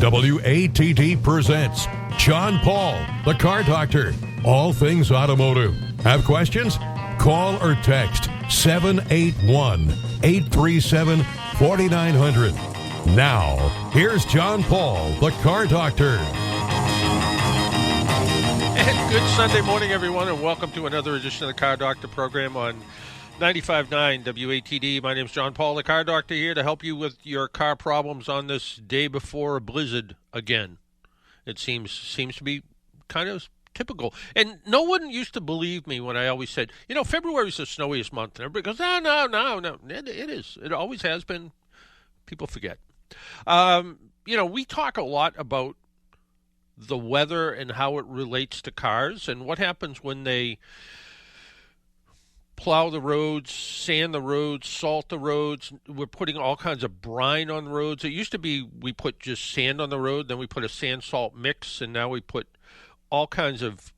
WATD presents John Paul, the Car Doctor. All things automotive. Have questions? Call or text 781-837-4900. Now, here's John Paul, the Car Doctor. And good Sunday morning, everyone, and welcome to another edition of the Car Doctor program on 95.9 WATD. My name's John Paul, the Car Doctor, here to help you with your car problems on this day before a blizzard again. It seems to be kind of typical. And no one used to believe me when I always said, February's the snowiest month. And everybody goes, no. It is. It always has been. People forget. We talk a lot about the weather and how it relates to cars and what happens when they plow the roads, sand the roads, salt the roads. We're putting all kinds of brine on the roads. It used to be we put just sand on the road, then we put a sand-salt mix, and now we put all kinds of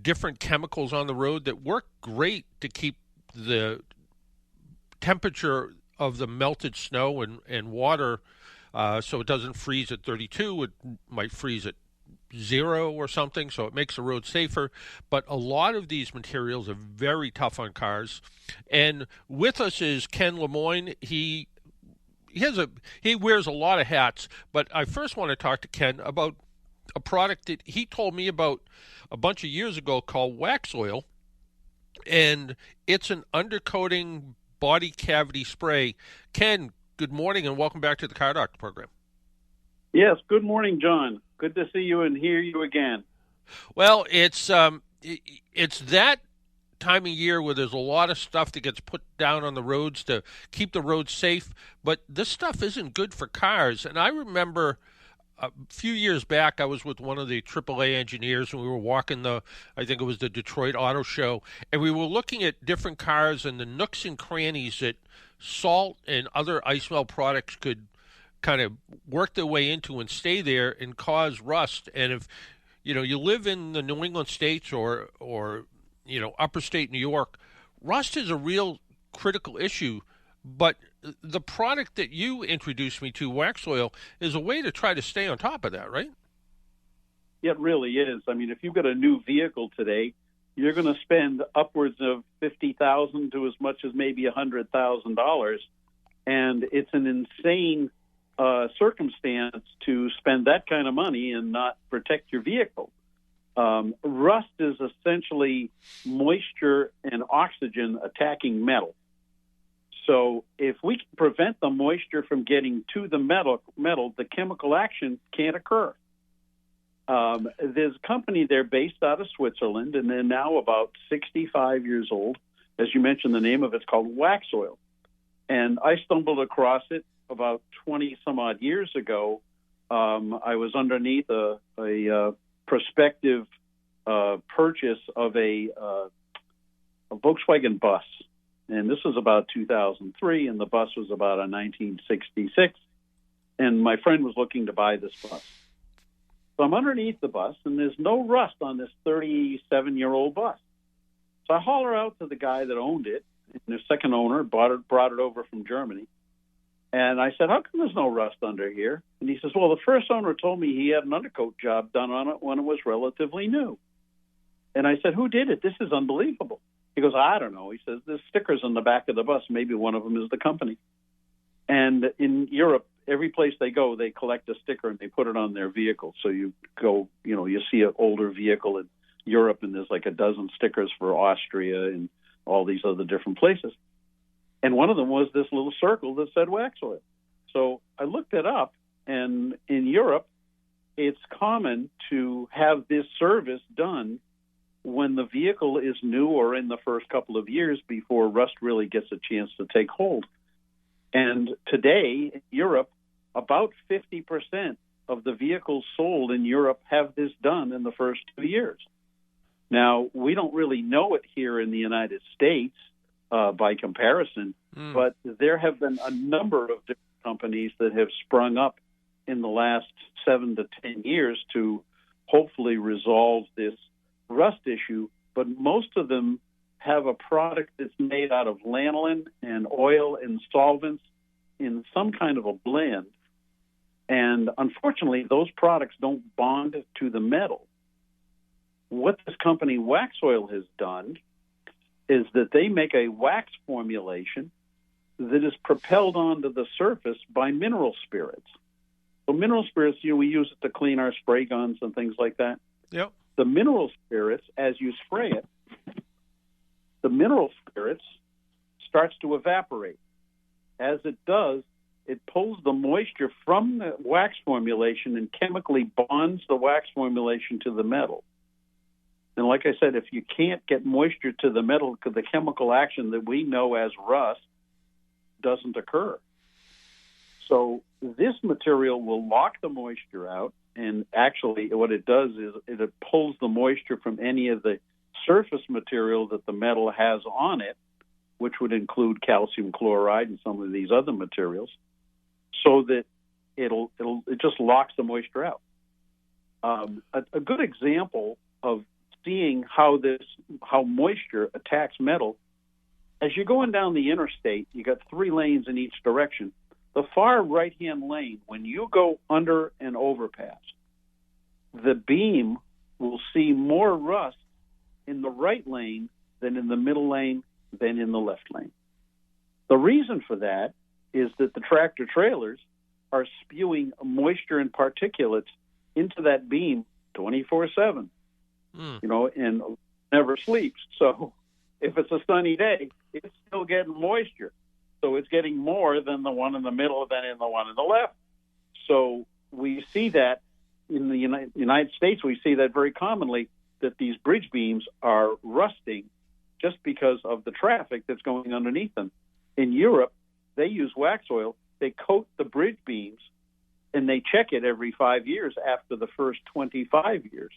different chemicals on the road that work great to keep the temperature of the melted snow and water so it doesn't freeze at 32. It might freeze at 0 or something, so it makes the road safer. But a lot of these materials are very tough on cars. And with us is Ken Lemoine. He wears a lot of hats, but I first want to talk to Ken about a product that he told me about a bunch of years ago called Waxoyl, and it's an undercoating body cavity spray. Ken, good morning and welcome back to the Car Doctor program. Yes, good morning, John. Good to see you and hear you again. Well, it's that time of year where there's a lot of stuff that gets put down on the roads to keep the roads safe, but this stuff isn't good for cars. And I remember a few years back, I was with one of the AAA engineers, and we were walking I think it was the Detroit Auto Show, and we were looking at different cars and the nooks and crannies that salt and other ice melt products could kind of work their way into and stay there and cause rust. And if you live in the New England states or upper state New York, rust is a real critical issue. But the product that you introduced me to, Waxoyl, is a way to try to stay on top of that, right? It really is. I mean, if you've got a new vehicle today, you're going to spend upwards of $50,000 to as much as maybe $100,000, and it's an insane circumstance to spend that kind of money and not protect your vehicle. Rust is essentially moisture and oxygen attacking metal. So if we can prevent the moisture from getting to the metal, the chemical action can't occur. There's a company there based out of Switzerland, and they're now about 65 years old. As you mentioned, the name of it's called Waxoyl. And I stumbled across it about 20-some-odd years ago. I was underneath a prospective purchase of a Volkswagen bus. And this was about 2003, and the bus was about a 1966. And my friend was looking to buy this bus. So I'm underneath the bus, and there's no rust on this 37-year-old bus. So I holler out to the guy that owned it, and the second owner brought it over from Germany. And I said, how come there's no rust under here? And he says, well, the first owner told me he had an undercoat job done on it when it was relatively new. And I said, who did it? This is unbelievable. He goes, I don't know. He says, there's stickers on the back of the bus. Maybe one of them is the company. And in Europe, every place they go, they collect a sticker and they put it on their vehicle. So you go, you see an older vehicle in Europe, and there's like a dozen stickers for Austria and all these other different places. And one of them was this little circle that said Waxoyl. So I looked it up, and in Europe, it's common to have this service done when the vehicle is new or in the first couple of years before rust really gets a chance to take hold. And today, in Europe, about 50% of the vehicles sold in Europe have this done in the first 2 years. Now, we don't really know it here in the United States by comparison, but there have been a number of different companies that have sprung up in the last 7 to 10 years to hopefully resolve this rust issue, but most of them have a product that's made out of lanolin and oil and solvents in some kind of a blend And unfortunately, those products don't bond to the metal. What this company Waxoyl has done is that they make a wax formulation that is propelled onto the surface by mineral spirits. So mineral spirits, we use it to clean our spray guns and things like that. Yep. The mineral spirits, as you spray it, the mineral spirits starts to evaporate. As it does, it pulls the moisture from the wax formulation and chemically bonds the wax formulation to the metal. And like I said, if you can't get moisture to the metal, the chemical action that we know as rust doesn't occur. So this material will lock the moisture out, and actually what it does is it pulls the moisture from any of the surface material that the metal has on it, which would include calcium chloride and some of these other materials, so that it just locks the moisture out. A good example of seeing how moisture attacks metal, as you're going down the interstate, you got 3 lanes in each direction. The far right-hand lane, when you go under an overpass, the beam will see more rust in the right lane than in the middle lane than in the left lane. The reason for that is that the tractor trailers are spewing moisture and particulates into that beam 24/7, and never sleeps. So if it's a sunny day, it's still getting moisture. So it's getting more than the one in the middle than in the one in the left. So we see that in the United States, we see that very commonly, that these bridge beams are rusting just because of the traffic that's going underneath them. In Europe, they use Waxoyl. They coat the bridge beams, and they check it every 5 years after the first 25 years.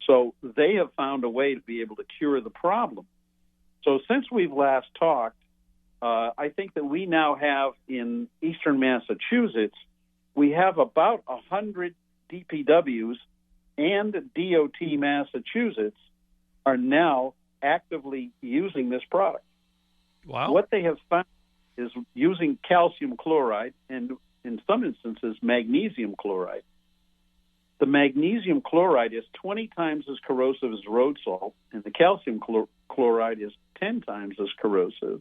So they have found a way to be able to cure the problem. So since we've last talked, I think that we now have in eastern Massachusetts, we have about 100 DPWs and DOT Massachusetts are now actively using this product. Wow. What they have found is using calcium chloride and, in some instances, magnesium chloride. The magnesium chloride is 20 times as corrosive as road salt, and the calcium chloride is 10 times as corrosive.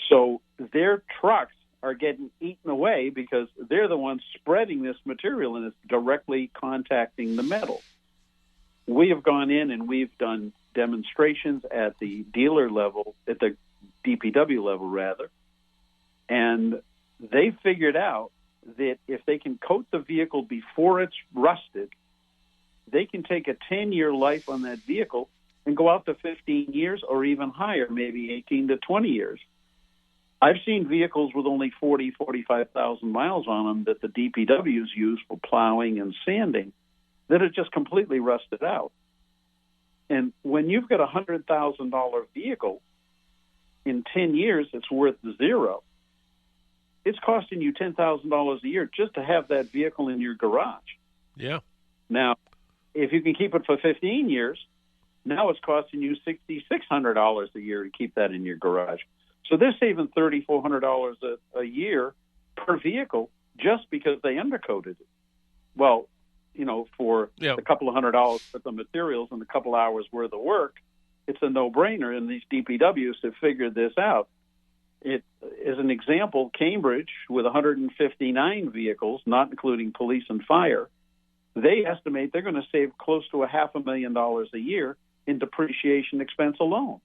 So their trucks are getting eaten away because they're the ones spreading this material, and it's directly contacting the metal. We have gone in and we've done demonstrations at the dealer level, at the DPW level, rather, and they figured out that if they can coat the vehicle before it's rusted, they can take a 10-year life on that vehicle and go out to 15 years or even higher, maybe 18 to 20 years. I've seen vehicles with only 40, 45,000 miles on them that the DPWs use for plowing and sanding that are just completely rusted out. And when you've got a $100,000 vehicle, in 10 years it's worth zero. It's costing you $10,000 a year just to have that vehicle in your garage. Yeah. Now, if you can keep it for 15 years, now it's costing you $6,600 a year to keep that in your garage. So they're saving $3,400 a year per vehicle just because they undercoated it. Well, for a couple of $100 for the materials and a couple hours worth of work, it's a no-brainer, and these DPWs have figured this out. It is an example, Cambridge, with 159 vehicles, not including police and fire, they estimate they're going to save close to $500,000 a year in depreciation expense alone.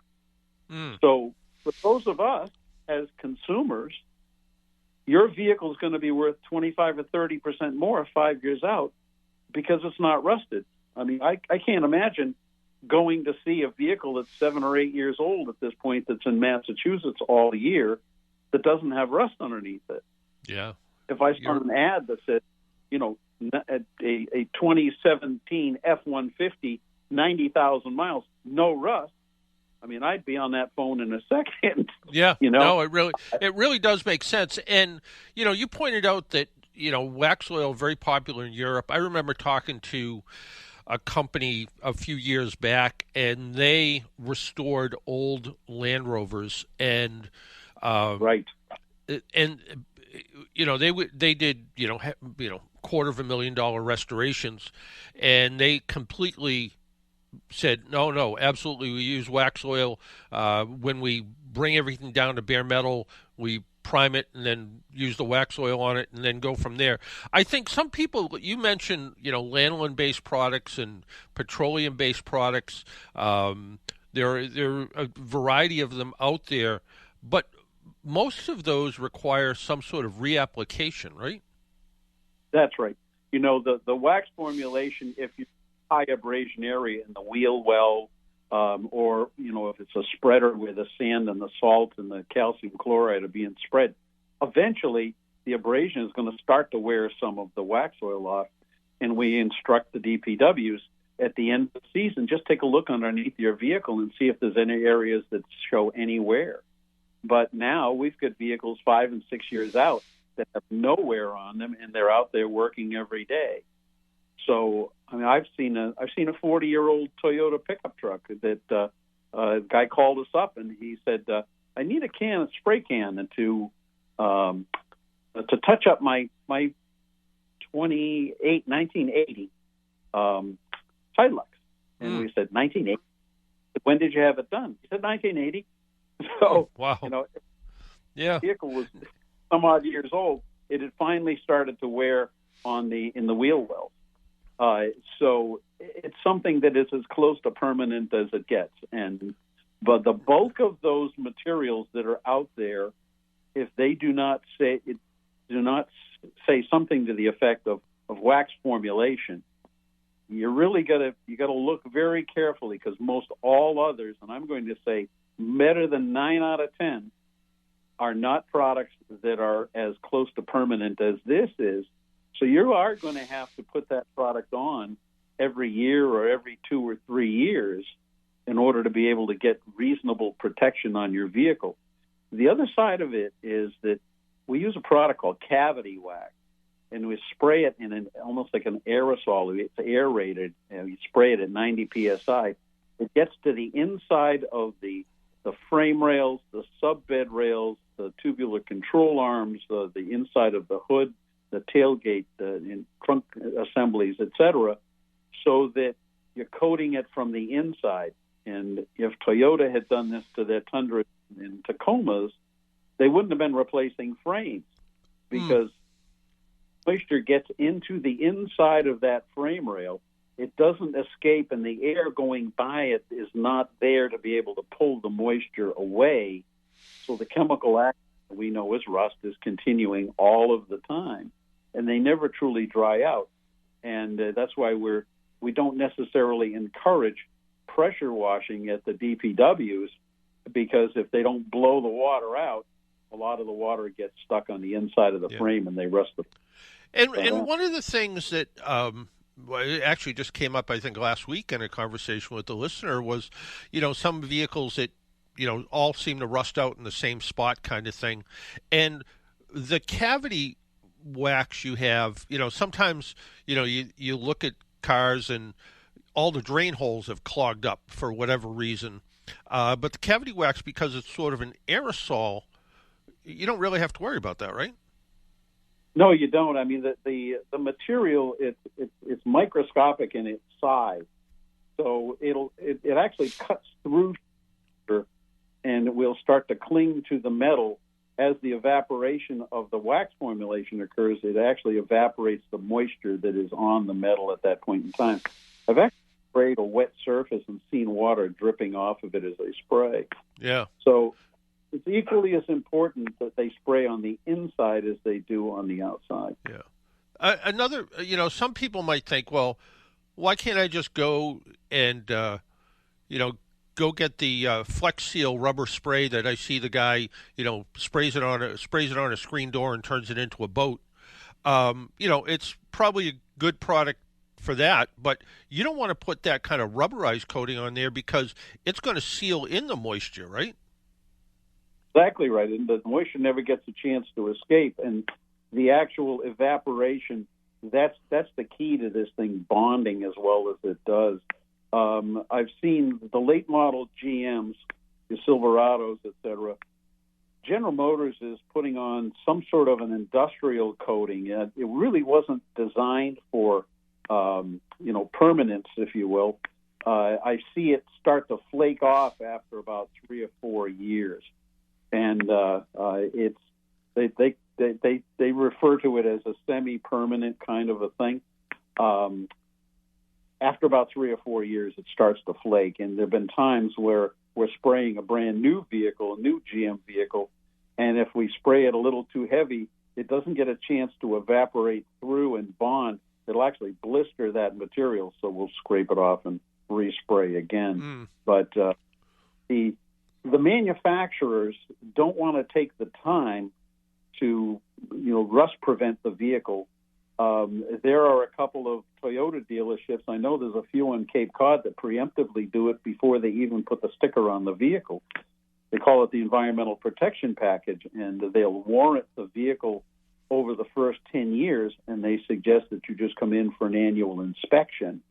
So for those of us as consumers, your vehicle is going to be worth 25 or 30% more 5 years out because it's not rusted. I mean, I can't imagine going to see a vehicle that's 7 or 8 years old at this point that's in Massachusetts all year that doesn't have rust underneath it. Yeah. If I saw an ad that said, a 2017 F-150, 90,000 miles, no rust, I mean, I'd be on that phone in a second. Yeah. No, it really does make sense. And, you pointed out that, Waxoyl, very popular in Europe. I remember talking to a company a few years back, and they restored old Land Rovers, and right, and they did $250,000 restorations, and they completely said no, absolutely, we use Waxoyl. When we bring everything down to bare metal, we prime it and then use the Waxoyl on it and then go from there. I think some people, you mentioned, lanolin-based products and petroleum-based products. There are a variety of them out there, but most of those require some sort of reapplication, right? That's right. The wax formulation, if you high abrasion area in the wheel well, or if it's a spreader where the sand and the salt and the calcium chloride are being spread, eventually the abrasion is going to start to wear some of the Waxoyl off. And we instruct the DPWs at the end of the season, just take a look underneath your vehicle and see if there's any areas that show any wear. But now we've got vehicles 5 and 6 years out that have no wear on them, and they're out there working every day. So, I've seen a 40-year-old Toyota pickup truck that a guy called us up and he said, "I need a spray can to touch up my 1980 Hilux." And we said, 1980? When did you have it done? He said, 1980. So, wow. The vehicle was some odd years old. It had finally started to wear in the wheel wells. So it's something that is as close to permanent as it gets. But the bulk of those materials that are out there, if they do not say something to the effect of wax formulation, you really got to look very carefully, because most all others, and I'm going to say better than 9 out of 10, are not products that are as close to permanent as this is. So you are going to have to put that product on every year or every 2 or 3 years in order to be able to get reasonable protection on your vehicle. The other side of it is that we use a product called cavity wax, and we spray it in almost like an aerosol. It's aerated, and you spray it at 90 psi. It gets to the inside of the frame rails, the sub-bed rails, the tubular control arms, the inside of the hood, the tailgate, the trunk assemblies, etc., so that you're coating it from the inside. And if Toyota had done this to their Tundra and Tacomas, they wouldn't have been replacing frames, because moisture gets into the inside of that frame rail. It doesn't escape, and the air going by it is not there to be able to pull the moisture away. So the chemical action that we know as rust is continuing all of the time, and they never truly dry out. And that's why we don't necessarily encourage pressure washing at the DPWs, because if they don't blow the water out, a lot of the water gets stuck on the inside of the frame, and they rust the. And one of the things that it actually just came up, I think, last week in a conversation with the listener was, some vehicles that, all seem to rust out in the same spot kind of thing. And the cavity wax you have, sometimes, you look at cars and all the drain holes have clogged up for whatever reason. But the cavity wax, because it's sort of an aerosol, you don't really have to worry about that, right? No, you don't. I mean, the material, it's microscopic in its size, so it actually cuts through, and it will start to cling to the metal. As the evaporation of the wax formulation occurs, it actually evaporates the moisture that is on the metal at that point in time. I've actually sprayed a wet surface and seen water dripping off of it as they spray. Yeah. So it's equally as important that they spray on the inside as they do on the outside. Yeah. Another, some people might think, well, why can't I just go and, go get the Flex Seal rubber spray that I see the guy, sprays it on a screen door and turns it into a boat. It's probably a good product for that, but you don't want to put that kind of rubberized coating on there, because it's going to seal in the moisture, right? Exactly right, and the moisture never gets a chance to escape, and the actual evaporation, that's the key to this thing bonding as well as it does. I've seen the late model GMs, the Silverados, etc., General Motors is putting on some sort of an industrial coating. It really wasn't designed for, permanence, if you will. I see it start to flake off after about 3 or 4 years, and they refer to it as a semi-permanent kind of a thing. After about 3 or 4 years, it starts to flake, and there have been times where we're spraying a brand new vehicle, a new GM vehicle, and if we spray it a little too heavy, it doesn't get a chance to evaporate through and bond. It'll actually blister that material, so we'll scrape it off and respray again. But the manufacturers don't want to take the time to rust prevent the vehicle. There are a couple of Toyota dealerships. I know there's a few on Cape Cod that preemptively do it before they even put the sticker on the vehicle. They call it the environmental protection package, and they'll warrant the vehicle over the first 10 years, and they suggest that you just come in for an annual inspection.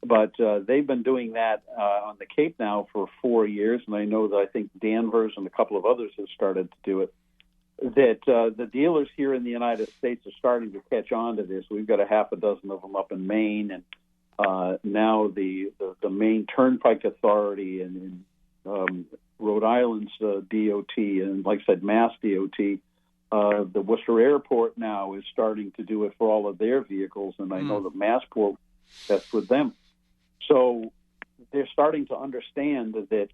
But they've been doing that on the Cape now for 4 years, and I know that I think Danvers and a couple of others have started to do it. That the dealers here in the United States are starting to catch on to this. We've got a half a dozen of them up in Maine, and now the Maine Turnpike Authority and Rhode Island's DOT, and like I said, Mass DOT. The Worcester Airport now is starting to do it for all of their vehicles, and I know that Massport that's with them. So they're starting to understand that,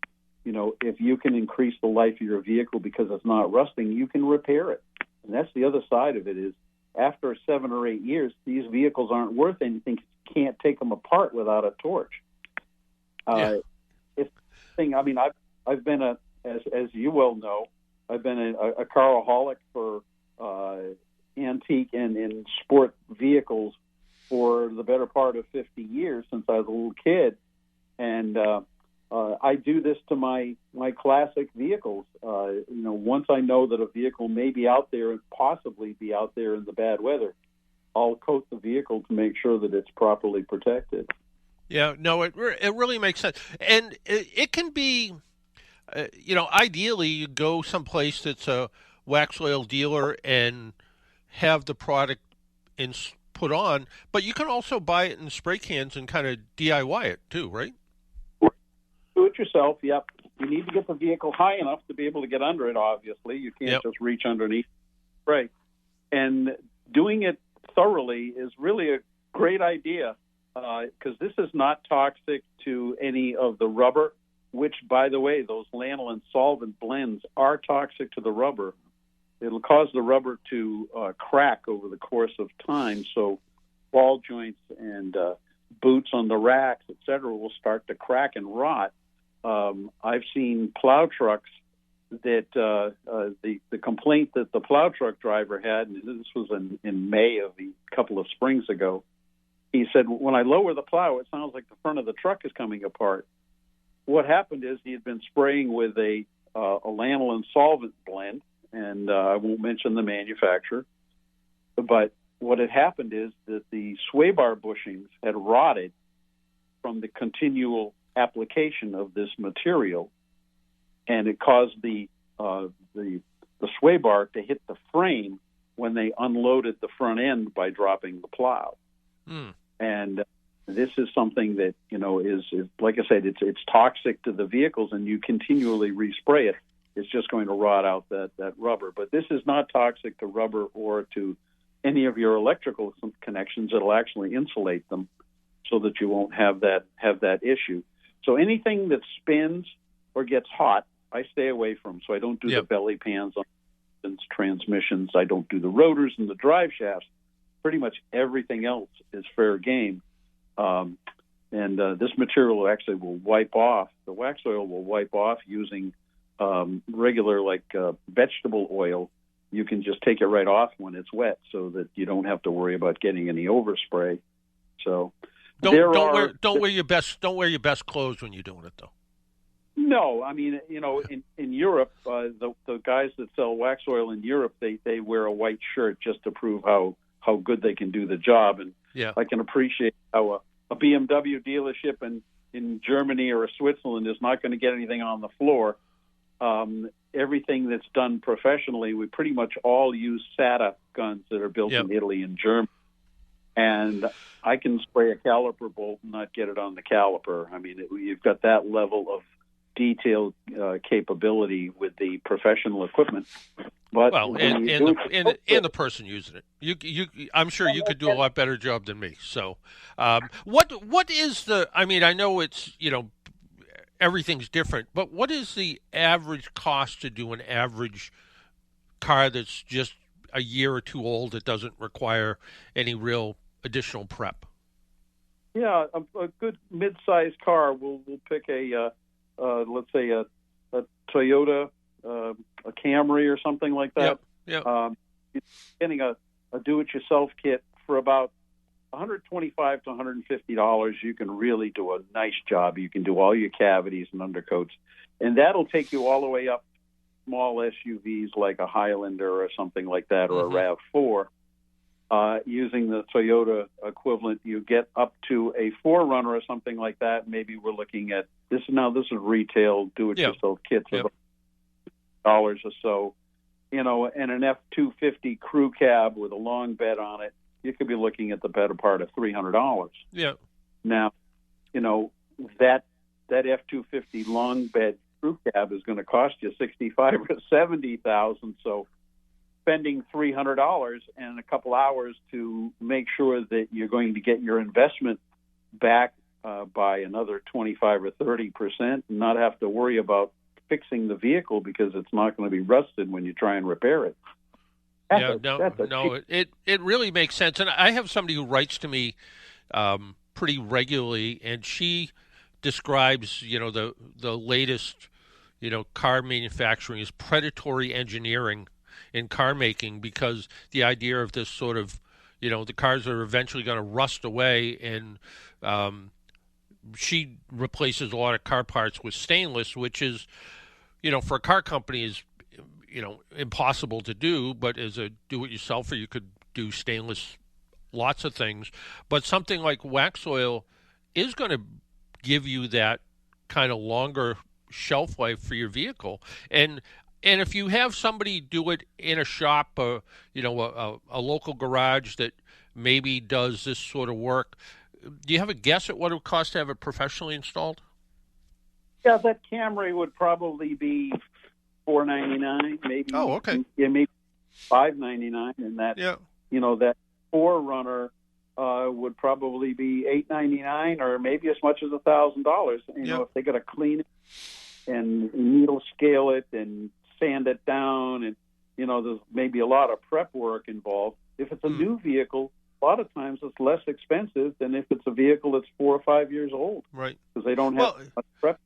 if you can increase the life of your vehicle because it's not rusting, you can repair it. And that's the other side of it is after 7 or 8 years, these vehicles aren't worth anything. You can't take them apart without a torch. I've been as you well know, I've been a caraholic for antique and in sport vehicles for the better part of 50 years since I was a little kid. And I do this to my classic vehicles. Once I know that a vehicle may be out there and possibly be out there in the bad weather, I'll coat the vehicle to make sure that it's properly protected. Yeah, no, it really makes sense. And it can be, ideally you go someplace that's a Waxoyl dealer and have the product put on, but you can also buy it in spray cans and kind of DIY it too, right? Do it yourself, yep. You need to get the vehicle high enough to be able to get under it, obviously. You can't just reach underneath. Right. And doing it thoroughly is really a great idea because this is not toxic to any of the rubber, which, by the way, those lanolin solvent blends are toxic to the rubber. It'll cause the rubber to crack over the course of time, so ball joints and boots on the racks, et cetera, will start to crack and rot. I've seen plow trucks that the complaint that the plow truck driver had, and this was in May of a couple of springs ago, he said, when I lower the plow, it sounds like the front of the truck is coming apart. What happened is he had been spraying with a lanolin solvent blend, and I won't mention the manufacturer, but what had happened is that the sway bar bushings had rotted from the continual application of this material, and it caused the sway bar to hit the frame when they unloaded the front end by dropping the plow. And this is something that is like I said, it's toxic to the vehicles, and you continually respray it, it's just going to rot out that rubber. But this is not toxic to rubber or to any of your electrical connections. It'll actually insulate them so that you won't have that issue. So anything that spins or gets hot, I stay away from. So I don't do the belly pans on transmissions. I don't do the rotors and the drive shafts. Pretty much everything else is fair game. And this material actually will wipe off. The Waxoyl will wipe off using regular vegetable oil. You can just take it right off when it's wet, so that you don't have to worry about getting any overspray. So don't wear your best clothes when you're doing it, though. No, I mean, in Europe, the guys that sell Waxoyl in Europe, they wear a white shirt just to prove how good they can do the job. And I can appreciate how a BMW dealership in Germany or Switzerland is not going to get anything on the floor. everything that's done professionally, we pretty much all use SATA guns that are built in Italy and Germany. And I can spray a caliper bolt and not get it on the caliper. I mean, you've got that level of detailed capability with the professional equipment. But and the person using it, I'm sure you could do a lot better job than me. So, what is the? I mean, I know it's everything's different, but what is the average cost to do an average car that's just a year or two old that doesn't require any real additional prep? Yeah, a good mid-sized car. We'll pick a let's say a Toyota, a Camry or something like that. Getting a do-it-yourself kit for about $125 to $150, you can really do a nice job. You can do all your cavities and undercoats, and that'll take you all the way up small SUVs like a Highlander or something like that, or a RAV4. Using the Toyota equivalent, you get up to a 4Runner or something like that. Maybe we're looking at this now. This is retail do-it-yourself kits of $dollars or so, and an F-250 crew cab with a long bed on it. You could be looking at the better part of $300. Yeah. Now, that F-250 long bed crew cab is going to cost you $65,000 or $70,000. So, spending $300 and a couple hours to make sure that you're going to get your investment back by another 25 or 30%, and not have to worry about fixing the vehicle because it's not going to be rusted when you try and repair it. It really makes sense. And I have somebody who writes to me pretty regularly, and she describes, the latest, car manufacturing as predatory engineering in car making, because the idea of this sort of, the cars are eventually going to rust away, and she replaces a lot of car parts with stainless, which is, for a car company is, impossible to do, but as a do-it-yourselfer, you could do stainless lots of things. But something like Waxoyl is going to give you that kind of longer shelf life for your vehicle. And if you have somebody do it in a shop, or a local garage that maybe does this sort of work, do you have a guess at what it would cost to have it professionally installed? Yeah, that Camry would probably be $499, maybe. Oh, okay. Yeah, maybe $599, and that that 4Runner would probably be $899, or maybe as much as $1,000. If they got to clean it and needle scale it and sand it down, and there's maybe a lot of prep work involved. If it's a new vehicle, a lot of times it's less expensive than if it's a vehicle that's 4 or 5 years old. Right. Because they don't have much prep.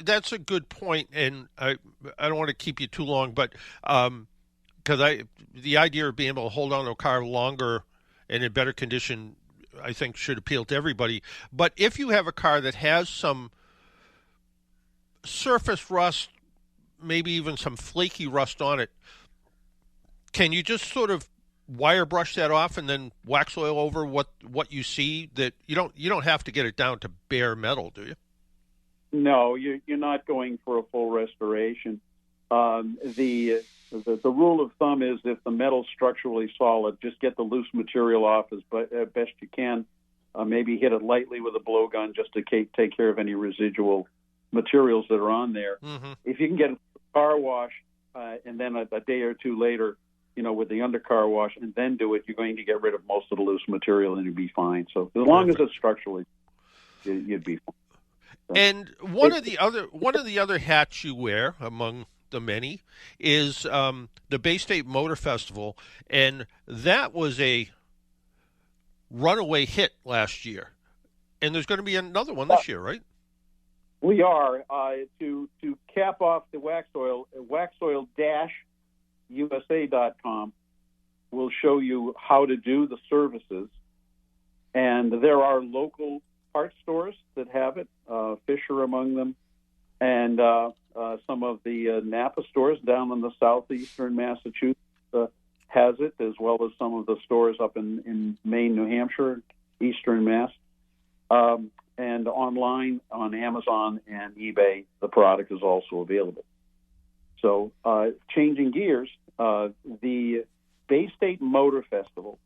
That's a good point, and I don't want to keep you too long, but because the idea of being able to hold on to a car longer and in better condition, I think, should appeal to everybody. But if you have a car that has some surface rust, maybe even some flaky rust on it, can you just sort of wire brush that off and then Waxoyl over what you see? That you don't have to get it down to bare metal, do you? No, you're not going for a full restoration. The rule of thumb is if the metal's structurally solid, just get the loose material off as best you can. Maybe hit it lightly with a blowgun just to take care of any residual materials that are on there. Mm-hmm. If you can get a car wash and then a day or two later, with the undercar wash, and then do it, you're going to get rid of most of the loose material and you'll be fine. So as long as it's structurally, you'd be fine. So, and one of the other hats you wear, among the many, is the BayState Motor Festival, and that was a runaway hit last year. And there's going to be another one this year, right? We are to cap off the Waxoyl. Waxoyl-USA.com will show you how to do the services, and there are local parts stores that have it. Fisher among them, and some of the Napa stores down in the southeastern Massachusetts has it, as well as some of the stores up in Maine, New Hampshire, eastern Mass. And online on Amazon and eBay, the product is also available. So, changing gears, the BayState Motor Festival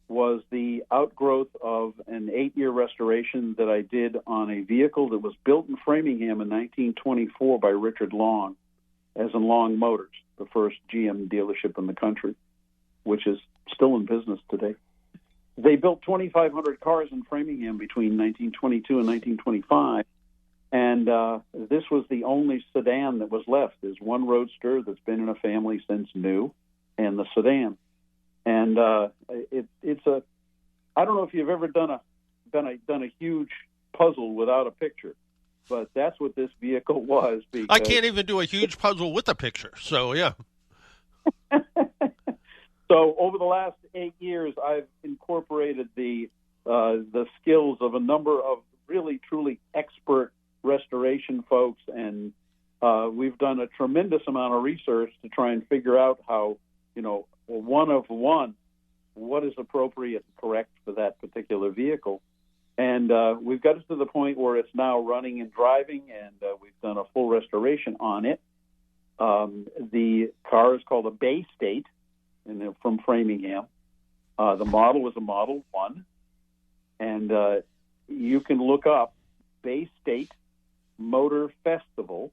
was the outgrowth of an 8-year restoration that I did on a vehicle that was built in Framingham in 1924 by Richard Long, as in Long Motors, the first GM dealership in the country, which is still in business today. They built 2,500 cars in Framingham between 1922 and 1925, and this was the only sedan that was left. There's one Roadster that's been in a family since new, and the sedan. And it's a, I don't know if you've ever done a huge puzzle without a picture, but that's what this vehicle was. Because I can't even do a huge puzzle with a picture. So yeah. So over the last 8 years, I've incorporated the skills of a number of really truly expert restoration folks, and we've done a tremendous amount of research to try and figure out how, one of one, what is appropriate and correct for that particular vehicle. And we've got it to the point where it's now running and driving, and we've done a full restoration on it. The car is called a BayState, and from Framingham. The model was a Model 1, and you can look up BayState Motor Festival.com,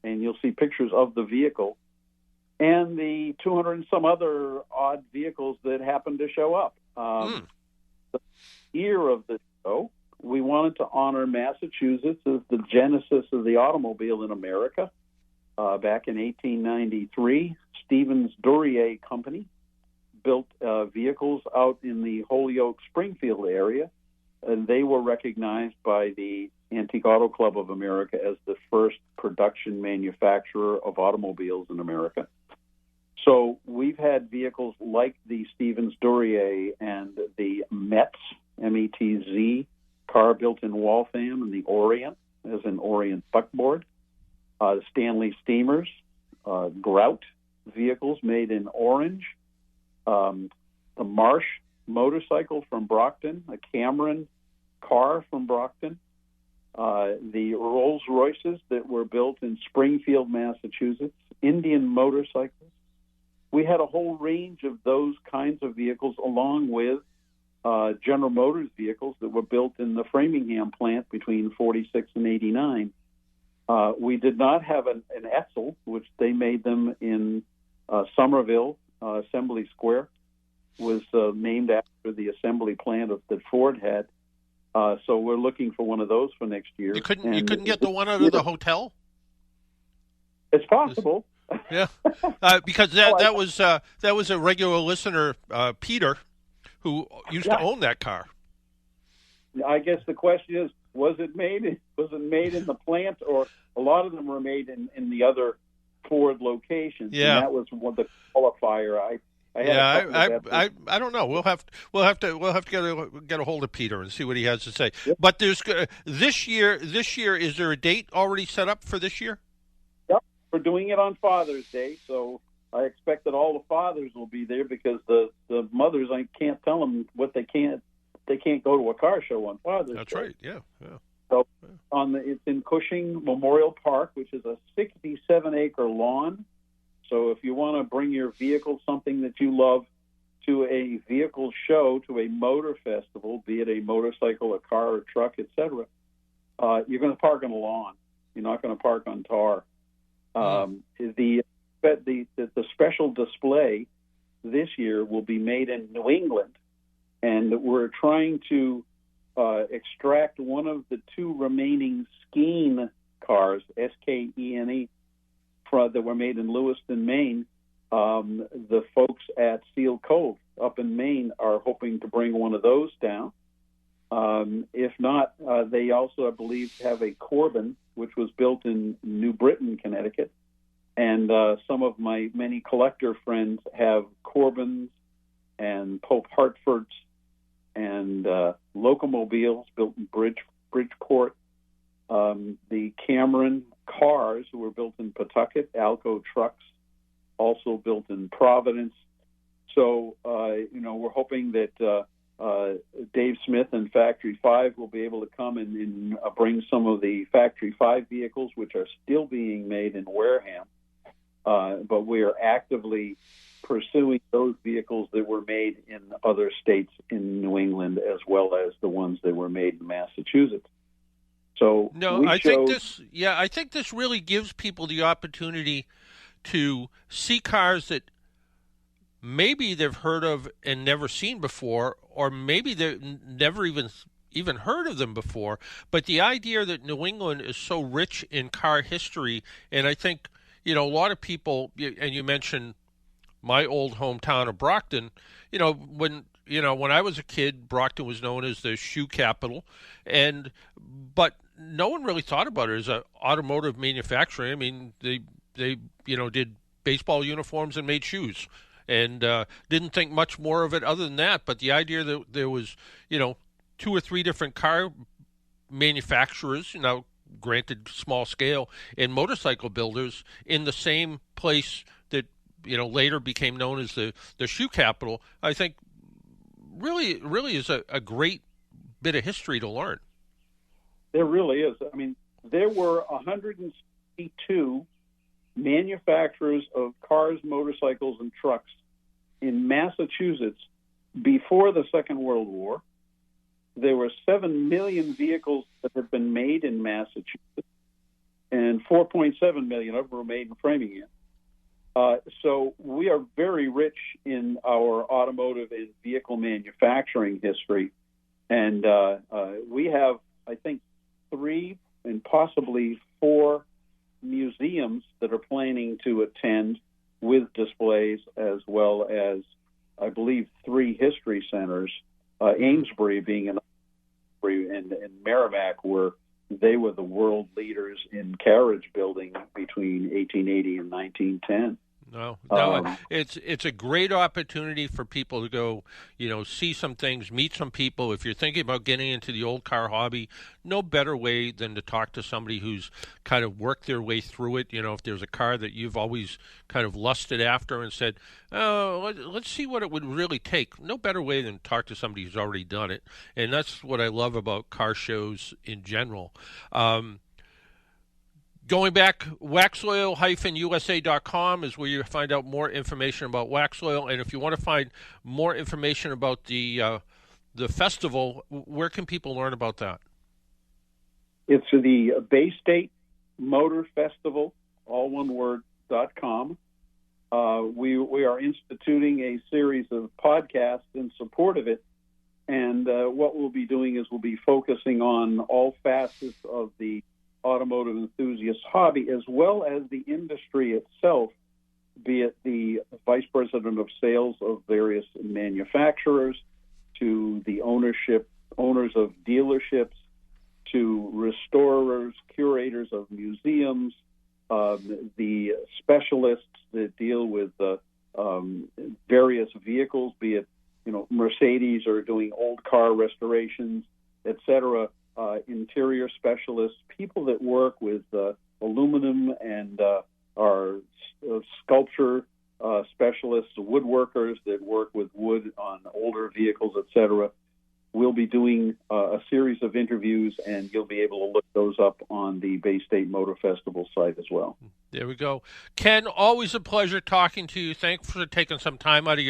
and you'll see pictures of the vehicle and the 200 and some other odd vehicles that happen to show up. The year of the show, we wanted to honor Massachusetts as the genesis of the automobile in America. Back in 1893, Stevens Duryea Company built vehicles out in the Holyoke, Springfield area, and they were recognized by the Antique Auto Club of America as the first production manufacturer of automobiles in America. So we've had vehicles like the Stevens Duryea and the Metz, M-E-T-Z, car built in Waltham, and the Orient, as in Orient buckboard. The Stanley Steamers, Grout vehicles made in Orange, the Marsh motorcycle from Brockton, a Cameron car from Brockton, the Rolls Royces that were built in Springfield, Massachusetts, Indian motorcycles. We had a whole range of those kinds of vehicles, along with General Motors vehicles that were built in the Framingham plant between 46 and 89. We did not have an Etzel, which they made them in Somerville. Assembly Square was named after the assembly plant that Ford had. So we're looking for one of those for next year. You couldn't get the one out of the hotel? It's possible. Yeah, because that was a regular listener, Peter, who used to own that car. I guess the question is, was it made in the plant, or a lot of them were made in the other Ford locations? Yeah, and that was one the qualifier. I don't know. We'll have to get a hold of Peter and see what he has to say. Yep. But there's this year. Is there a date already set up for this year? Yep, we're doing it on Father's Day, so I expect that all the fathers will be there, because the mothers, I can't tell them what they can't. They can't go to a car show on Father's Day. That's right. Yeah. So it's in Cushing Memorial Park, which is a 67-acre lawn. So if you want to bring your vehicle, something that you love, to a vehicle show, to a motor festival, be it a motorcycle, a car, a truck, etc., you're going to park on a lawn. You're not going to park on tar. The special display this year will be made in New England, and we're trying to extract one of the two remaining Skene cars, S-K-E-N-E, that were made in Lewiston, Maine. The folks at Seal Cove up in Maine are hoping to bring one of those down. If not, they also, I believe, have a Corbin, which was built in New Britain, Connecticut. And some of my many collector friends have Corbins and Pope Hartfords and locomobiles built in Bridgeport. The Cameron cars who were built in Pawtucket, Alco trucks, also built in Providence. So, we're hoping that Dave Smith and Factory 5 will be able to come and bring some of the Factory 5 vehicles, which are still being made in Wareham. But we are actively pursuing those vehicles that were made in other states in New England, as well as the ones that were made in Massachusetts. So I think this really gives people the opportunity to see cars that maybe they've heard of and never seen before, or maybe they've never even heard of them before. But the idea that New England is so rich in car history, and I think, a lot of people, and you mentioned my old hometown of Brockton, when I was a kid, Brockton was known as the shoe capital, but no one really thought about it as an automotive manufacturing. I mean, they did baseball uniforms and made shoes, and didn't think much more of it other than that. But the idea that there was, 2 or 3 different car manufacturers, granted small scale, and motorcycle builders in the same place that, later became known as the shoe capital, I think really is a great bit of history to learn. There really is. I mean, there were 162 manufacturers of cars, motorcycles, and trucks in Massachusetts before the Second World War. There were 7 million vehicles that had been made in Massachusetts, and 4.7 million of them were made in Framingham. So we are very rich in our automotive and vehicle manufacturing history. And we have, I think, 3 and possibly 4 museums that are planning to attend with displays, as well as, I believe, 3 history centers, Amesbury being an and Merrimack, where they were the world leaders in carriage building between 1880 and 1910. No, it's a great opportunity for people to go, see some things, meet some people. If you're thinking about getting into the old car hobby, no better way than to talk to somebody who's kind of worked their way through it. If there's a car that you've always kind of lusted after and said, oh, let's see what it would really take. No better way than talk to somebody who's already done it. And that's what I love about car shows in general. Going back, waxoyl-usa.com is where you find out more information about Waxoyl. And if you want to find more information about the festival, where can people learn about that? It's the BayState Motor Festival, all one word, .com. We are instituting a series of podcasts in support of it. And what we'll be doing is we'll be focusing on all facets of the automotive enthusiast hobby, as well as the industry itself, be it the vice president of sales of various manufacturers, to the owners of dealerships, to restorers, curators of museums, the specialists that deal with various vehicles, be it Mercedes or doing old car restorations, etc. Interior specialists, people that work with aluminum and are sculpture specialists, woodworkers that work with wood on older vehicles, etc. We'll be doing a series of interviews, and you'll be able to look those up on the BayState Motor Festival site as well. There we go. Ken, always a pleasure talking to you. Thanks for taking some time out of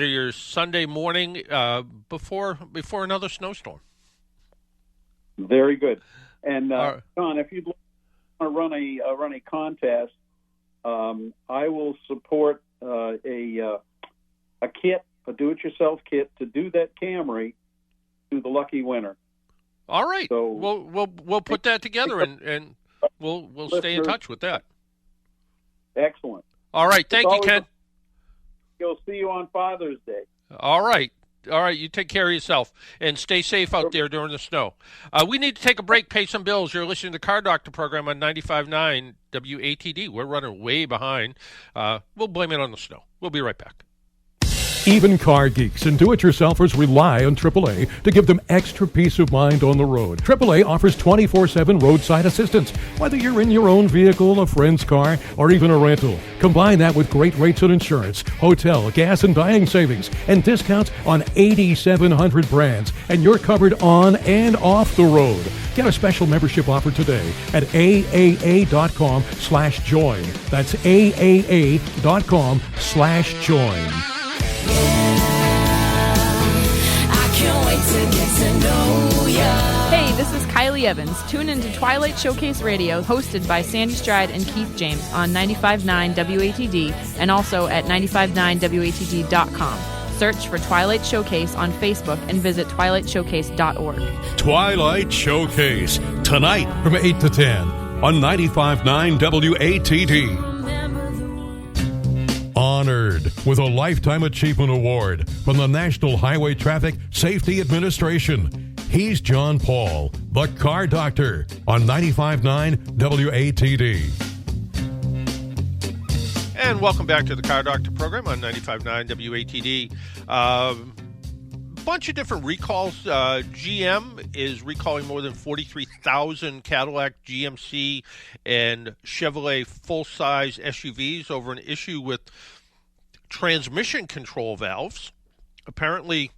your Sunday morning before another snowstorm. Very good. And John, if you'd like to run a contest, I will support a kit, a do-it-yourself kit to do that Camry to the lucky winner. All right. So we'll put that together and we'll stay in touch with that. Excellent. All right. Thank you, Ken. We'll see you on Father's Day. All right. All right, you take care of yourself and stay safe out there during the snow. We need to take a break, pay some bills. You're listening to the Car Doctor program on 95.9 WATD. We're running way behind. We'll blame it on the snow. We'll be right back. Even car geeks and do-it-yourselfers rely on AAA to give them extra peace of mind on the road. AAA offers 24/7 roadside assistance, whether you're in your own vehicle, a friend's car, or even a rental. Combine that with great rates on insurance, hotel, gas, and dining savings, and discounts on 8,700 brands, and you're covered on and off the road. Get a special membership offer today at AAA.com/join. That's AAA.com/join. Hey, this is Kylie Evans. Tune into Twilight Showcase Radio, hosted by Sandy Stride and Keith James on 95.9 WATD and also at 959WATD.com. Search for Twilight Showcase on Facebook and visit twilightshowcase.org. Twilight Showcase, tonight from 8 to 10 on 95.9 WATD. Honored with a Lifetime Achievement Award from the National Highway Traffic Safety Administration. He's John Paul, the Car Doctor, on 95.9 WATD. And welcome back to the Car Doctor program on 95.9 WATD. Bunch of different recalls. GM is recalling more than 43,000 Cadillac, GMC, and Chevrolet full-size SUVs over an issue with transmission control valves. Apparently,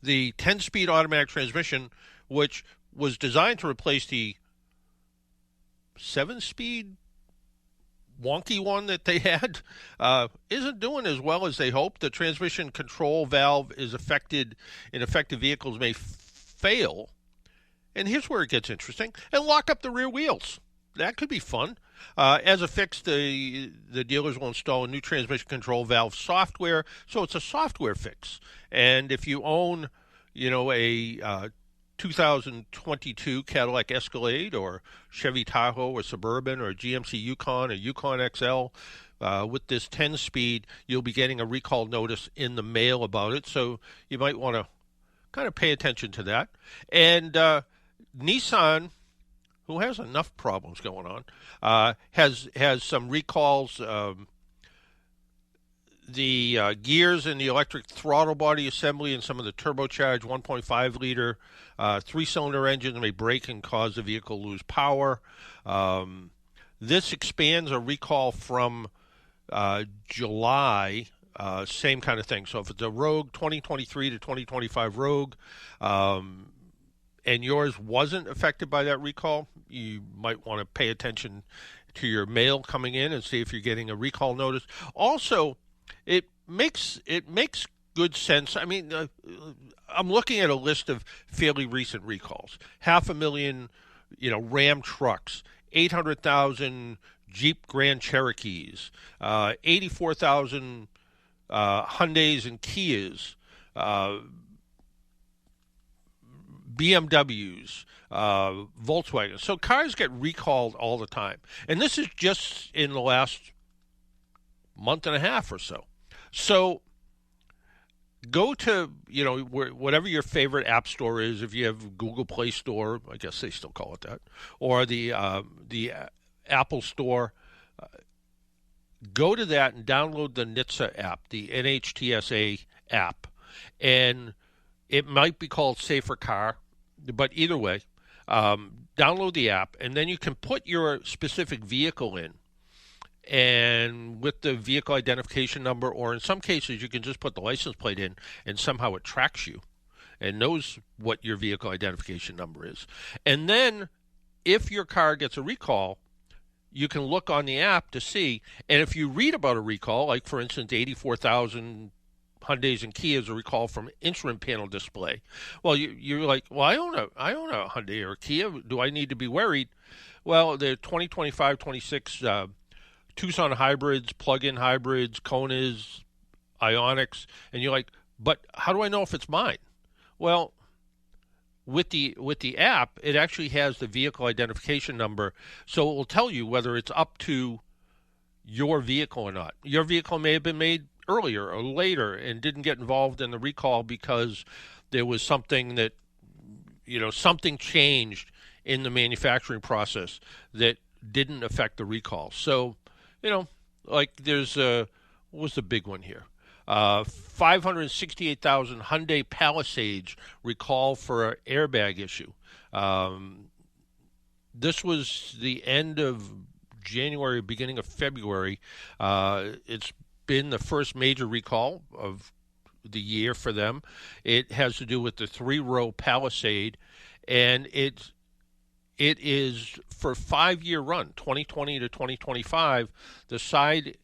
the 10-speed automatic transmission, which was designed to replace the 7-speed wonky one that they had, isn't doing as well as they hoped. The transmission control valve is affected, and affected vehicles may fail. And here's where it gets interesting. And lock up the rear wheels. That could be fun. As a fix, the dealers will install a new transmission control valve software, so it's a software fix. And if you own, a 2022 Cadillac Escalade or Chevy Tahoe or Suburban or GMC Yukon or Yukon XL, with this 10-speed, you'll be getting a recall notice in the mail about it. So you might want to kind of pay attention to that. And Nissan, who has enough problems going on, has some recalls. The gears in the electric throttle body assembly and some of the turbocharged 1.5-liter 3-cylinder engines may break and cause the vehicle to lose power. This expands a recall from July, same kind of thing. So if it's a Rogue 2023 to 2025 Rogue, and yours wasn't affected by that recall, you might want to pay attention to your mail coming in and see if you're getting a recall notice. Also, it makes good sense. I mean, I'm looking at a list of fairly recent recalls. 500,000, Ram trucks, 800,000 Jeep Grand Cherokees, 84,000 Hyundais and Kias, BMWs, Volkswagen. So cars get recalled all the time. And this is just in the last month and a half or so. So go to, whatever your favorite app store is. If you have Google Play Store, I guess they still call it that, or the Apple Store, go to that and download the NHTSA app, the NHTSA app. And it might be called Safer Car, but either way, download the app, and then you can put your specific vehicle in. And with the vehicle identification number, or in some cases, you can just put the license plate in, and somehow it tracks you and knows what your vehicle identification number is. And then if your car gets a recall, you can look on the app to see. And if you read about a recall, like, for instance, 84,000 Hyundais and Kias, a recall from instrument panel display. Well, you're like, well, I own a Hyundai or Kia. Do I need to be worried? Well, the 2025, 26 Tucson hybrids, plug-in hybrids, Konas, Ioniqs, and you're like, but how do I know if it's mine? Well, with the app, it actually has the vehicle identification number, so it will tell you whether it's up to your vehicle or not. Your vehicle may have been made earlier or later and didn't get involved in the recall because there was something that, something changed in the manufacturing process that didn't affect the recall. So, like there's what was the big one here? 568,000 Hyundai Palisades recall for an airbag issue. This was the end of January, beginning of February. It's been the first major recall of the year for them. It has to do with the 3-row Palisade, and it is for a 5-year run, 2020 to 2025. The side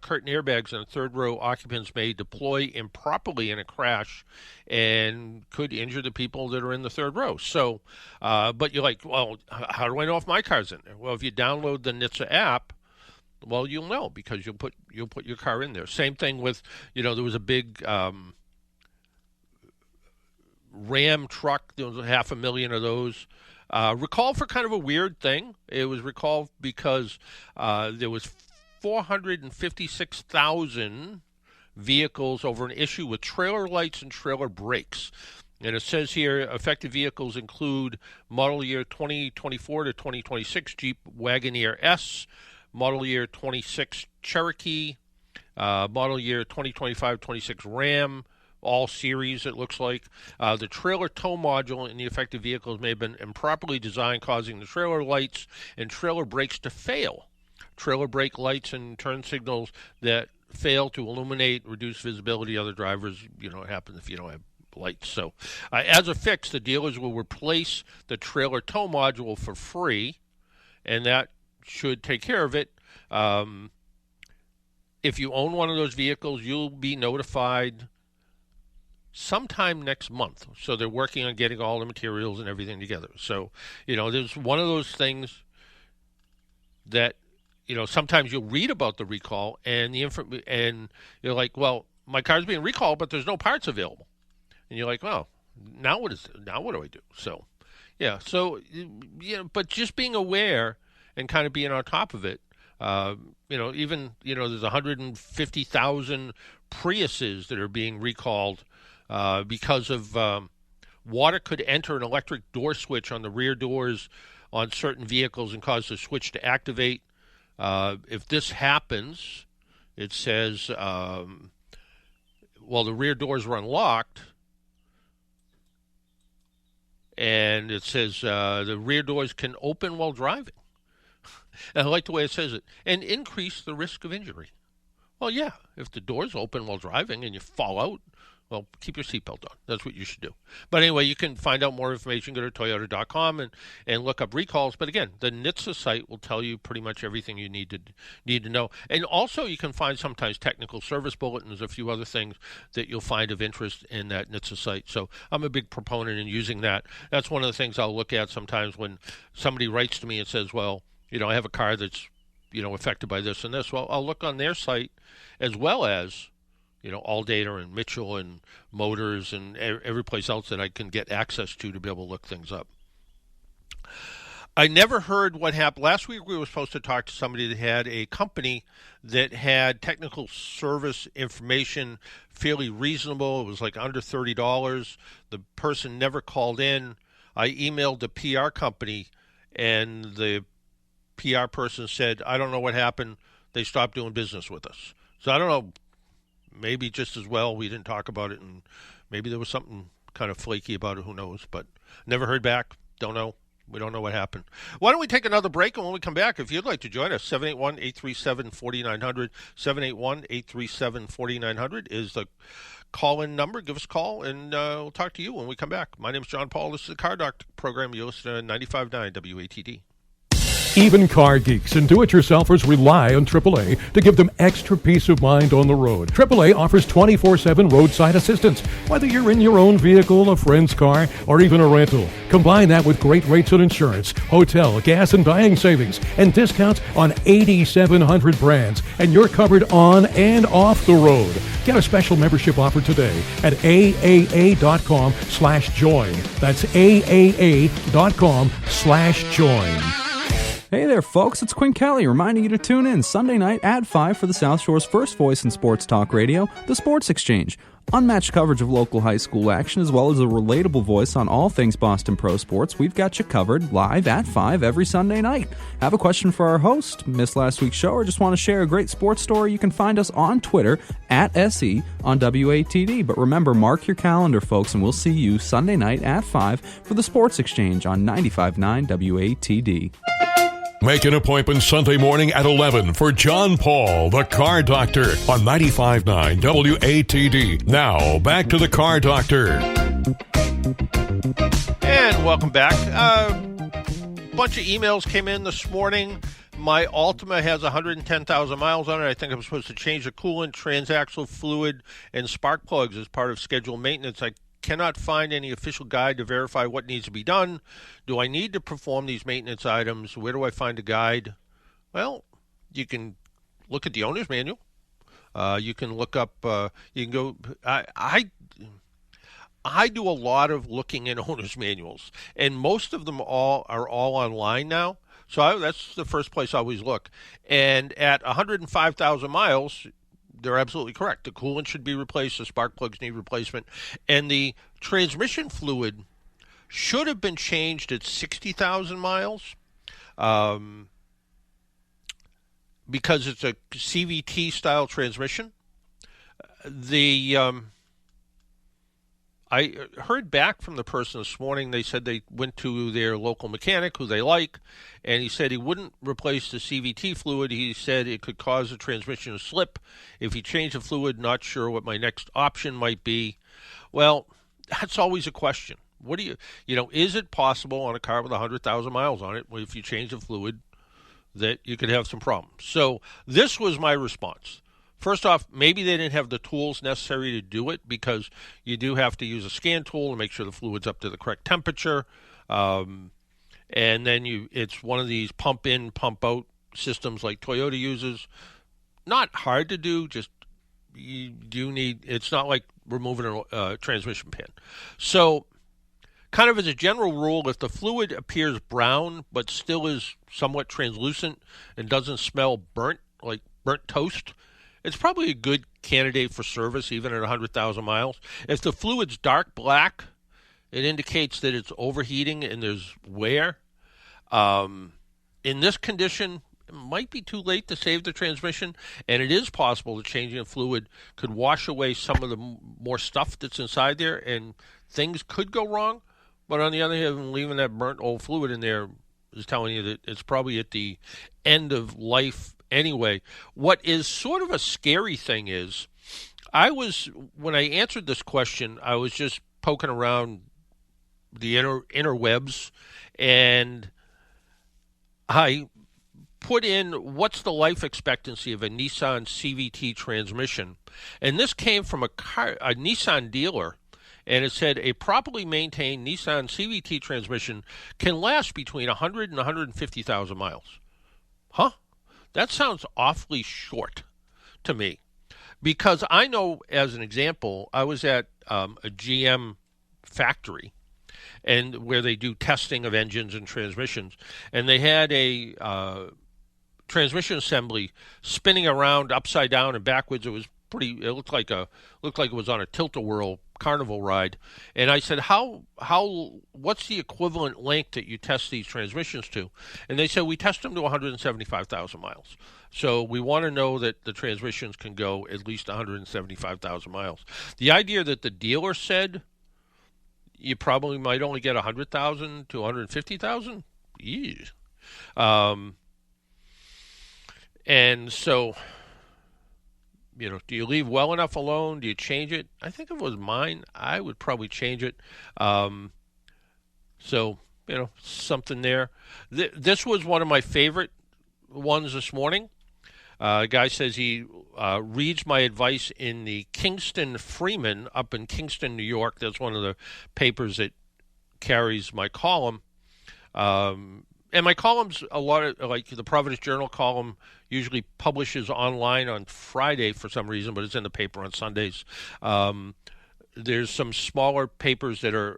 curtain airbags and third row occupants may deploy improperly in a crash and could injure the people that are in the third row. So, but you're like, well, how do I know if my car's in there? Well, if you download the NHTSA app, well, you'll know because you'll put your car in there. Same thing with, there was a big Ram truck. There was 500,000 of those. Recalled for kind of a weird thing. It was recalled because there was 456,000 vehicles over an issue with trailer lights and trailer brakes. And it says here, affected vehicles include model year 2024 to 2026 Jeep Wagoneer S, model year 26 Cherokee, model year 2025-26 Ram, all series, it looks like. The trailer tow module in the affected vehicles may have been improperly designed, causing the trailer lights and trailer brakes to fail. Trailer brake lights and turn signals that fail to illuminate, reduce visibility. Other drivers, it happens if you don't have lights. So, as a fix, the dealers will replace the trailer tow module for free, and that should take care of it. If you own one of those vehicles, you'll be notified sometime next month. So they're working on getting all the materials and everything together. So, there's one of those things that, sometimes you'll read about the recall and and you're like, well, my car's being recalled, but there's no parts available. And you're like, well, now what do I do? So, yeah. So, but just being aware and kind of being on top of it, even, there's 150,000 Priuses that are being recalled because of water could enter an electric door switch on the rear doors on certain vehicles and cause the switch to activate. If this happens, it says, the rear doors were unlocked, and it says the rear doors can open while driving. And I like the way it says it, and increase the risk of injury. Well, yeah, if the door's open while driving and you fall out, well, keep your seatbelt on. That's what you should do. But anyway, you can find out more information. Go to Toyota.com and look up recalls. But again, the NHTSA site will tell you pretty much everything you need to know. And also, you can find sometimes technical service bulletins, a few other things that you'll find of interest in that NHTSA site. So I'm a big proponent in using that. That's one of the things I'll look at sometimes when somebody writes to me and says, well, I have a car that's, affected by this and this. Well, I'll look on their site as well as, All Data and Mitchell and Motors and every place else that I can get access to be able to look things up. I never heard what happened. Last week we were supposed to talk to somebody that had a company that had technical service information fairly reasonable. It was like under $30. The person never called in. I emailed the PR company, and the PR person said, I don't know what happened. They stopped doing business with us. So I don't know. Maybe just as well we didn't talk about it, and maybe there was something kind of flaky about it. Who knows? But never heard back. Don't know. We don't know what happened. Why don't we take another break, and when we come back, if you'd like to join us, 781-837-4900, 781-837-4900 is the call-in number. Give us a call, and we'll talk to you when we come back. My name's John Paul. This is the Car Doctor program. You listen to 95.9 WATD. Even car geeks and do-it-yourselfers rely on AAA to give them extra peace of mind on the road. AAA offers 24/7 roadside assistance, whether you're in your own vehicle, a friend's car, or even a rental. Combine that with great rates on insurance, hotel, gas, and dining savings, and discounts on 8,700 brands, and you're covered on and off the road. Get a special membership offer today at AAA.com/join. That's AAA.com/join. Hey there, folks. It's Quinn Kelly reminding you to tune in Sunday night at 5 for the South Shore's first voice in sports talk radio, The Sports Exchange. Unmatched coverage of local high school action as well as a relatable voice on all things Boston Pro Sports. We've got you covered live at 5 every Sunday night. Have a question for our host, missed last week's show, or just want to share a great sports story? You can find us on Twitter at SE on WATD. But remember, mark your calendar, folks, and we'll see you Sunday night at 5 for the Sports Exchange on 95.9 WATD. Make an appointment Sunday morning at 11 for John Paul, the Car Doctor, on 95.9 WATD. Now, back to the Car Doctor. And welcome back. Bunch of emails came in this morning. My Altima has 110,000 miles on it. I think I'm supposed to change the coolant, transaxle fluid, and spark plugs as part of scheduled maintenance. I cannot find any official guide to verify what needs to be done. Do I need to perform these maintenance items? Where do I find a guide? Well, you can look at the owner's manual. You can look up, you can go, I do a lot of looking in owner's manuals, and most of them are all online now. So that's the first place I always look. And at 105,000 miles, they're absolutely correct. The coolant should be replaced. The spark plugs need replacement. And the transmission fluid should have been changed at 60,000 miles because it's a CVT-style transmission. I heard back from the person this morning. They said they went to their local mechanic, who they like, and he said he wouldn't replace the CVT fluid. He said it could cause the transmission to slip. If he changed the fluid, not sure what my next option might be. Well, that's always a question. What do is it possible on a car with 100,000 miles on it, if you change the fluid, that you could have some problems? So this was my response. First off, maybe they didn't have the tools necessary to do it, because you do have to use a scan tool to make sure the fluid's up to the correct temperature. And then it's one of these pump in, pump out systems like Toyota uses. Not hard to do, just it's not like removing a transmission pin. So kind of as a general rule, if the fluid appears brown but still is somewhat translucent and doesn't smell burnt, like burnt toast, it's probably a good candidate for service, even at 100,000 miles. If the fluid's dark black, it indicates that it's overheating and there's wear. In this condition, it might be too late to save the transmission, and it is possible that changing the fluid could wash away some of the more stuff that's inside there, and things could go wrong. But on the other hand, leaving that burnt old fluid in there is telling you that it's probably at the end of life anyway. What is sort of a scary thing is, when I answered this question, I was just poking around the interwebs, and I put in what's the life expectancy of a Nissan CVT transmission, and this came from a Nissan dealer, and it said a properly maintained Nissan CVT transmission can last between 100 and 150,000 miles. Huh? That sounds awfully short to me, because I know, as an example, I was at a GM factory, and where they do testing of engines and transmissions, and they had a transmission assembly spinning around upside down and backwards. It looked like it was on a tilt-a-whirl carnival ride. And I said, what's the equivalent length that you test these transmissions to? And they said, we test them to 175,000 miles. So we want to know that the transmissions can go at least 175,000 miles. The idea that the dealer said you probably might only get 100,000 to 150,000, and so, do you leave well enough alone? Do you change it? I think if it was mine, I would probably change it. So, something there. This was one of my favorite ones this morning. A guy says he reads my advice in the Kingston Freeman up in Kingston, New York. That's one of the papers that carries my column. And my columns, a lot of, like the Providence Journal column, usually publishes online on Friday for some reason, but it's in the paper on Sundays. There's some smaller papers that are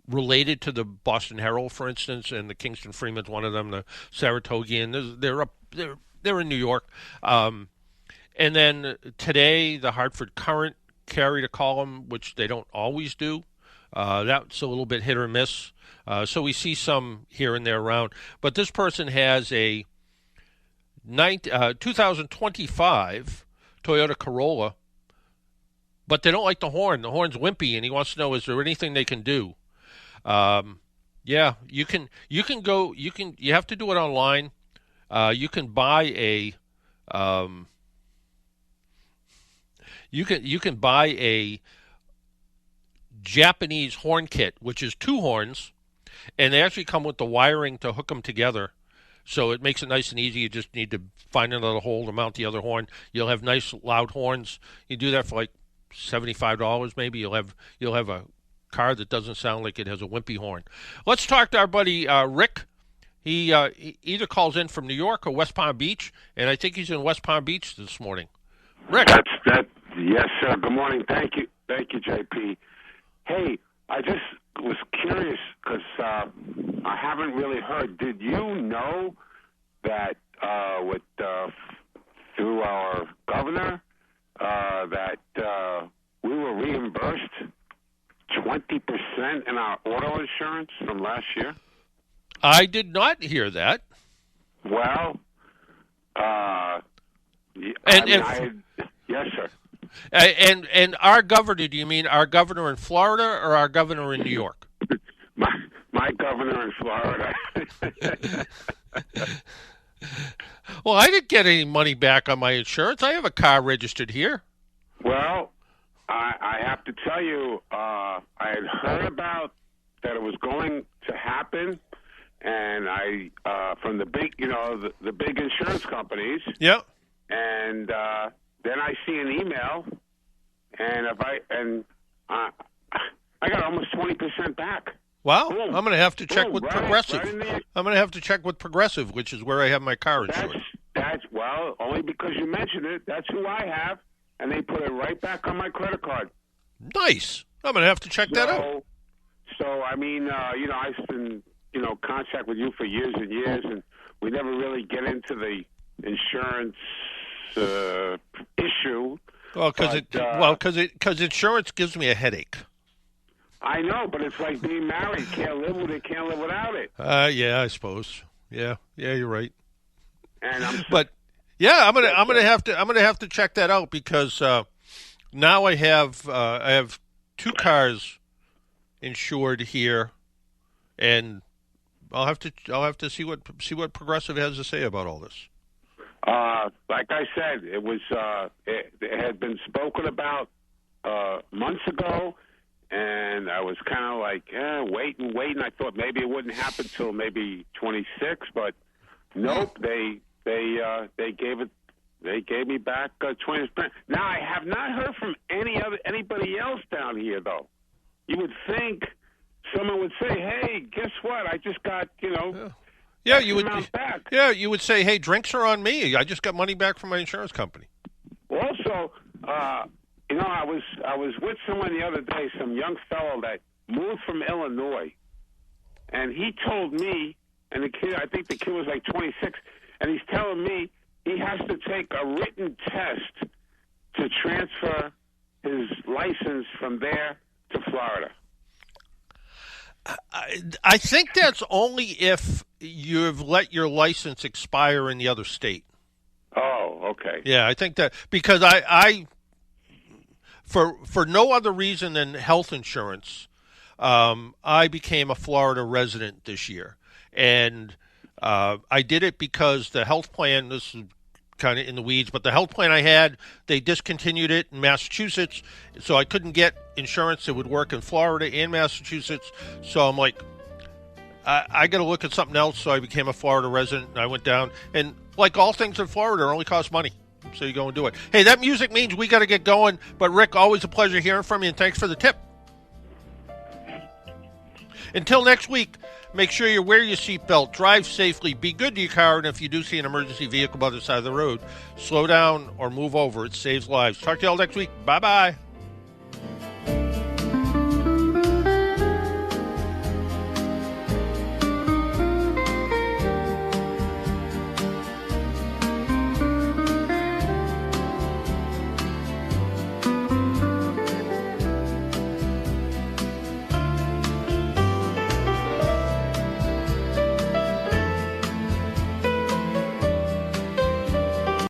related to the Boston Herald, for instance, and the Kingston Freeman's one of them, the Saratogian. They're in New York. And then today, the Hartford Courant carried a column, which they don't always do. That's a little bit hit or miss. So we see some here and there around. But this person has a 2025 Toyota Corolla, but they don't like the horn. The horn's wimpy, and he wants to know, is there anything they can do? Yeah, you have to do it online. You can buy a you can buy a Japanese horn kit, which is 2 horns, and they actually come with the wiring to hook them together. So it makes it nice and easy. You just need to find another hole to mount the other horn. You'll have nice loud horns. You do that for like $75 maybe. You'll have a car that doesn't sound like it has a wimpy horn. Let's talk to our buddy Rick. He either calls in from New York or West Palm Beach, and I think he's in West Palm Beach this morning. Rick. Yes, sir. Good morning. Thank you, JP. Hey, I just was curious because I haven't really heard. Did you know that through our governor that we were reimbursed 20% in our auto insurance from last year? I did not hear that. Well, yes, sir. And our governor, do you mean our governor in Florida or our governor in New York? My governor in Florida. Well, I didn't get any money back on my insurance. I have a car registered here. Well, I have to tell you, I had heard about that it was going to happen, and I from the big, the big insurance companies. Yep. And then I see an email, and I got almost 20% back. Wow. Boom. I'm going to have to check with Progressive. Right I'm going to have to check with Progressive, which is where I have my car insured. That's only because you mentioned it. That's who I have, and they put it right back on my credit card. Nice. I'm going to have to check that out. So I mean, I've been contact with you for years and years, and we never really get into the insurance issue. Well, because insurance gives me a headache. I know, but it's like being married. Can't live with it, can't live without it. Yeah, I suppose. Yeah, you're right. And I'm I'm gonna have to check that out because now I have 2 cars insured here, and I'll have to see what Progressive has to say about all this. Like I said, it was it had been spoken about months ago, and I was kind of like waiting. I thought maybe it wouldn't happen till maybe 26, but nope. They gave me back 20%. Now I have not heard from anybody else down here though. You would think someone would say, "Hey, guess what? I just got Yeah, you would. Yeah, you would say, "Hey, drinks are on me. I just got money back from my insurance company." Also, I was with someone the other day, some young fellow that moved from Illinois, and he told me, and I think the kid was like 26, and he's telling me he has to take a written test to transfer his license from there to Florida. I think that's only if you've let your license expire in the other state. Oh, okay. Yeah, I think that because I for no other reason than health insurance, I became a Florida resident this year, and I did it because the health plan. This is kind of in the weeds, but the health plan I had, they discontinued it in Massachusetts, so I couldn't get insurance that would work in Florida and Massachusetts. So I'm like, I got to look at something else. So I became a Florida resident, and I went down. And like all things in Florida, it only costs money. So you go and do it. Hey, that music means we got to get going. But Rick, always a pleasure hearing from you, and thanks for the tip. Until next week, make sure you wear your seatbelt, drive safely, be good to your car, and if you do see an emergency vehicle by the side of the road, slow down or move over. It saves lives. Talk to you all next week. Bye-bye.